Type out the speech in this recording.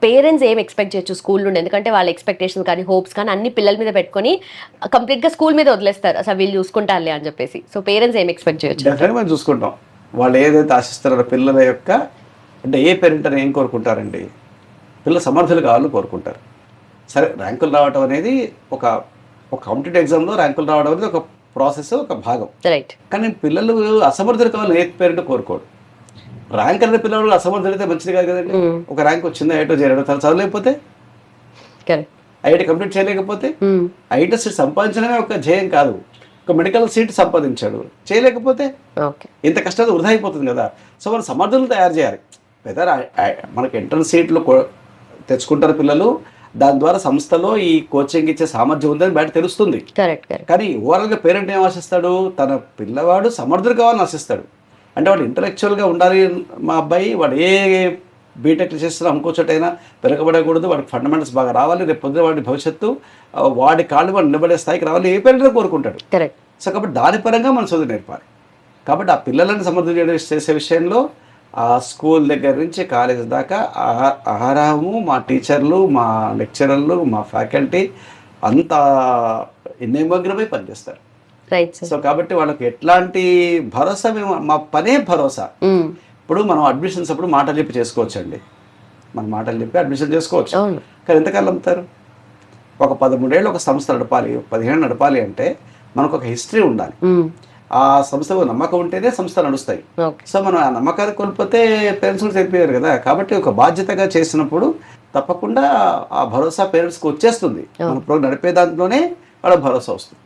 Parents ఏం expect చేయొచ్చు school నుండి? ఎందుకంటే వాళ్ళ ఎక్స్పెక్టేషన్స్ కానీ, హోప్స్ కానీ అన్ని పిల్లల మీద పెట్టుకొని కంప్లీట్‌గా స్కూల్ మీద వదిలేస్తారు. అసలు వీళ్ళు చూసుకుంటారులే అని చెప్పేసి. సో పేరెంట్స్ ఏం ఎక్స్పెక్ట్ చేయొచ్చు? డెఫినెట్గా మనం చూసుకుంటాం. వాళ్ళు ఏదైతే ఆశిస్తున్నారో పిల్లల యొక్క, అంటే ఏ పేరెంట్ అని ఏం కోరుకుంటారండి, పిల్లలు సమర్థులు కావాలని కోరుకుంటారు. సరే, ర్యాంకులు రావడం అనేది ఒక కాంపిటేటివ్ ఎగ్జామ్లో ర్యాంకులు రావడం అనేది ఒక ప్రాసెస్, ఒక భాగం. రైట్. కానీ పిల్లలు అసమర్థులు కావాలని ఏ పేరెంట్ కోరుకోడు. ర్యాంక్ అనేది పిల్లలు అసమర్థులైతే మంచిది కాదు కదండి. ఒక ర్యాంక్ వచ్చిందా, ఐఐటీ చేరడం, తను చదవలేకపోతే, ఐఐటీ కంప్లీట్ చేయలేకపోతే, ఐఐటీ సీట్ సంపాదించడమే ఒక ధ్యేయం కాదు. ఒక మెడికల్ సీట్ సంపాదించాడు, చేయలేకపోతే ఇంత కష్టాలు వృధా అయిపోతుంది కదా. సో మనం సమర్థులు తయారు చేయాలి. వెదర్ మనకి ఎంట్రన్స్ సీట్లు తెచ్చుకుంటారు పిల్లలు, దాని ద్వారా సంస్థలో ఈ కోచింగ్ ఇచ్చే సామర్థ్యం ఉందని బయట తెలుస్తుంది. కానీ ఓవరాల్గా పేరెంట్ ఏం ఆశిస్తాడు, తన పిల్లవాడు సమర్థుడు కావాలని ఆశిస్తాడు. అంటే వాడు ఇంటలెక్చువల్గా ఉండాలి, మా అబ్బాయి వాడు ఏ బీటెక్ చేస్తున్నా ఇంకోచోటైనా వెనకబడకూడదు, వాడికి ఫండమెంటల్స్ బాగా రావాలి, రేపు పొద్దున వాడి భవిష్యత్తు వాడి కాళ్ళు వాడు నిలబడే స్థాయికి రావాలి, ఏ పేరెంట్ కోరుకుంటాడు. సో కాబట్టి దాని పరంగా మనం చదువు నేర్పాలి. కాబట్టి ఆ పిల్లలను సమర్థం చేసే విషయంలో ఆ స్కూల్ దగ్గర నుంచి కాలేజ్ దాకా ఆహారము, మా టీచర్లు, మా లెక్చరర్లు, మా ఫ్యాకల్టీ అంతా నిమగ్నమై పనిచేస్తారు. సో కాబట్టి వాళ్ళకి ఎట్లాంటి భరోసా, మేము మా పనే భరోసా. ఇప్పుడు మనం అడ్మిషన్స్ అప్పుడు మాటలు చెప్పి చేసుకోవచ్చండి, మనం మాటలు చెప్పి అడ్మిషన్ చేసుకోవచ్చు. కానీ ఎంతకాలం అమ్ముతారు? ఒక 13 ఏళ్ళు ఒక సంస్థ నడపాలి, 15 నడపాలి అంటే మనకు ఒక హిస్టరీ ఉండాలి. ఆ సంస్థకు నమ్మకం ఉంటేనే సంస్థ నడుస్తాయి. సో మనం ఆ నమ్మకాన్ని కోల్పోతే పేరెంట్స్ తెలిపారు కదా. కాబట్టి ఒక బాధ్యతగా చేసినప్పుడు తప్పకుండా ఆ భరోసా పేరెంట్స్కి వచ్చేస్తుంది. మన ప్రోగ్రాం నడిపే దాంట్లోనే వాళ్ళ భరోసా వస్తుంది.